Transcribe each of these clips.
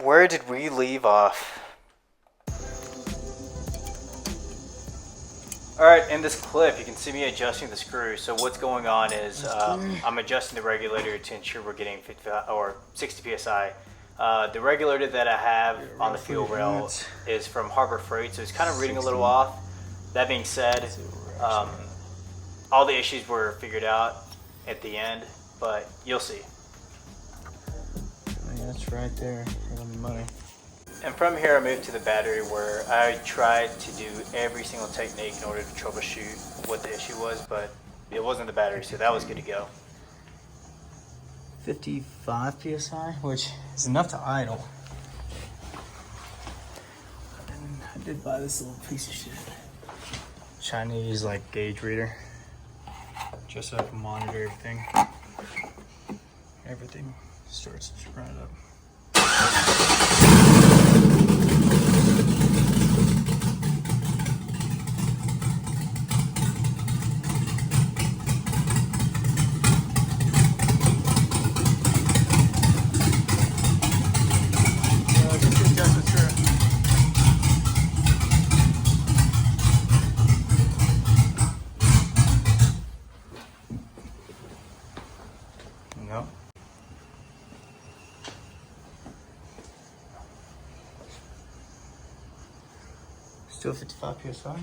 Where did we leave off? Alright, in this clip, you can see me adjusting the screw. So what's going on is I'm adjusting the regulator to ensure we're getting 50 or 60 psi. The regulator that I have on the fuel rail is from Harbor Freight, so it's kind of reading a little off. That being said, all the issues were figured out at the end, but you'll see. Yeah, that's right there for the money. And from here I moved to the battery where I tried to do every single technique in order to troubleshoot what the issue was, but it wasn't the battery, so that was good to go. 55 psi, which is enough to idle. And I did buy this little piece of shit. Chinese like gauge reader. Just so I can monitor everything. Everything starts to run it up. No. Still 55 psi.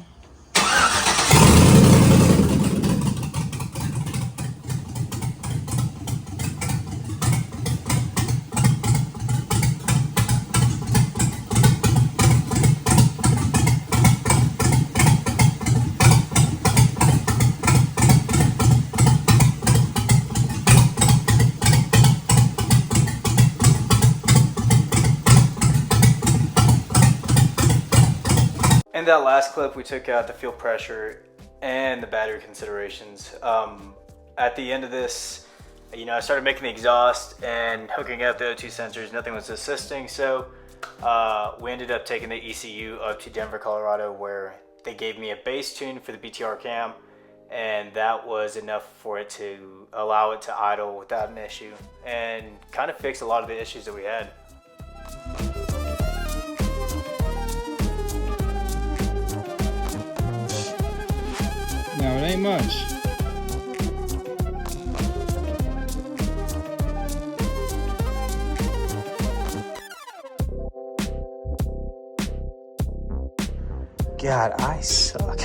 In that last clip, we took out the fuel pressure and the battery considerations. At the end of this, I started making the exhaust and hooking up the O2 sensors. Nothing was assisting, so we ended up taking the ECU up to Denver, Colorado, where they gave me a base tune for the BTR cam, and that was enough for it to allow it to idle without an issue and kind of fix a lot of the issues that we had. No, it ain't much. God, I suck.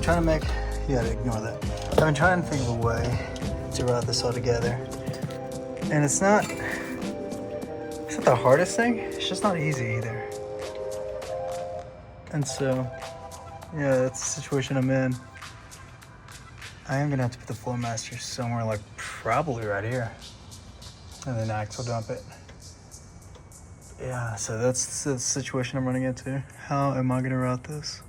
Trying to make, you gotta ignore that. I've been trying to think of a way to route this all together. And it's not the hardest thing, it's just not easy either. And so, yeah, that's the situation I'm in. I am gonna have to put the Flowmaster somewhere like probably right here. And then axle dump it. Yeah, so that's the situation I'm running into. How am I gonna route this?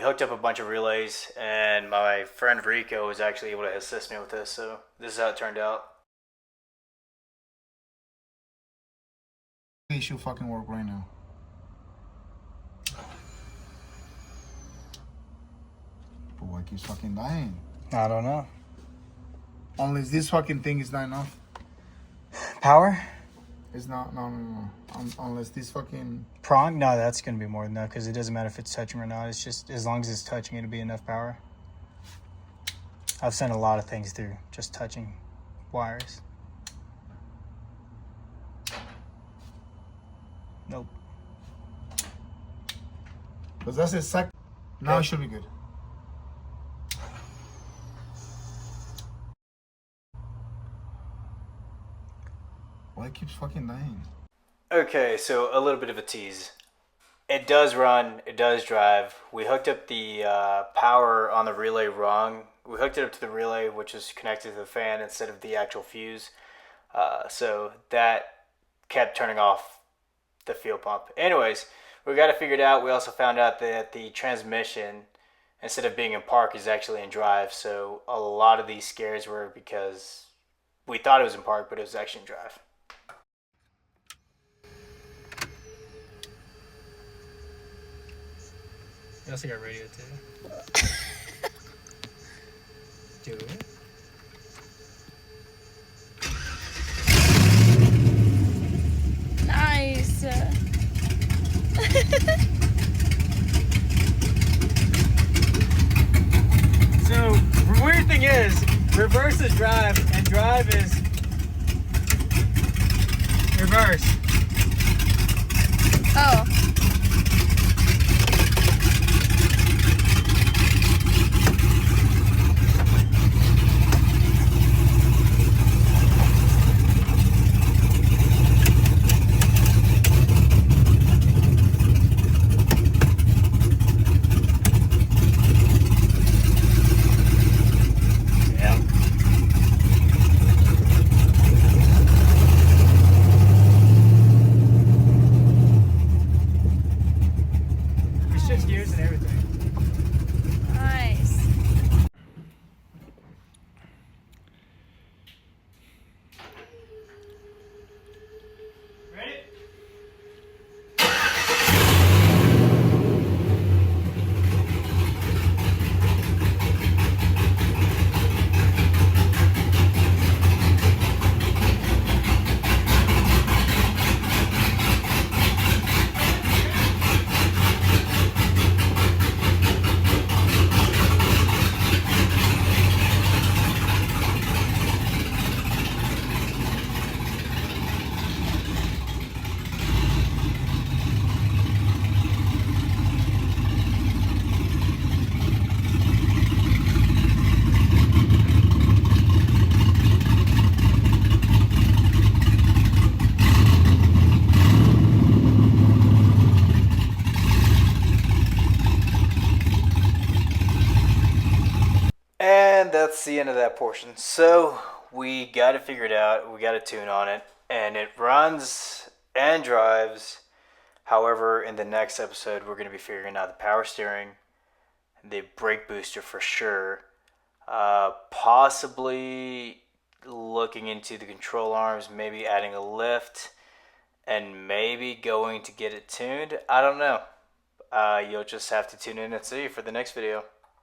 we hooked up a bunch of relays, and my friend Rico was actually able to assist me with this. So this is how it turned out. It should fucking work right now. But why keeps fucking dying? I don't know. Unless this fucking thing is not enough. Power? It's not, no. Unless this fucking... Prong? No, that's going to be more than that because it doesn't matter if it's touching or not. It's just as long as it's touching, it'll be enough power. I've sent a lot of things through just touching wires. Nope. Because that's a sec. Now it should be good. Why it keeps fucking dying? Okay, so a little bit of a tease. It does run, it does drive. We hooked up the power on the relay wrong. We hooked it up to the relay, which is connected to the fan instead of the actual fuse. So that kept turning off the fuel pump. Anyways, we got it figured out. We also found out that the transmission, instead of being in park, is actually in drive. So a lot of these scares were because we thought it was in park, but it was actually in drive. You also got radio too. Do it. Nice. So, the weird thing is, reverse is drive, and drive is reverse. Oh. Gears and everything. Nice. Ready? And that's the end of that portion. So we got it figured out. We got a tune on it, and it runs and drives. However, in the next episode, we're going to be figuring out the power steering, the brake booster for sure, possibly looking into the control arms, maybe adding a lift, and maybe going to get it tuned. I don't know. You'll just have to tune in and see for the next video.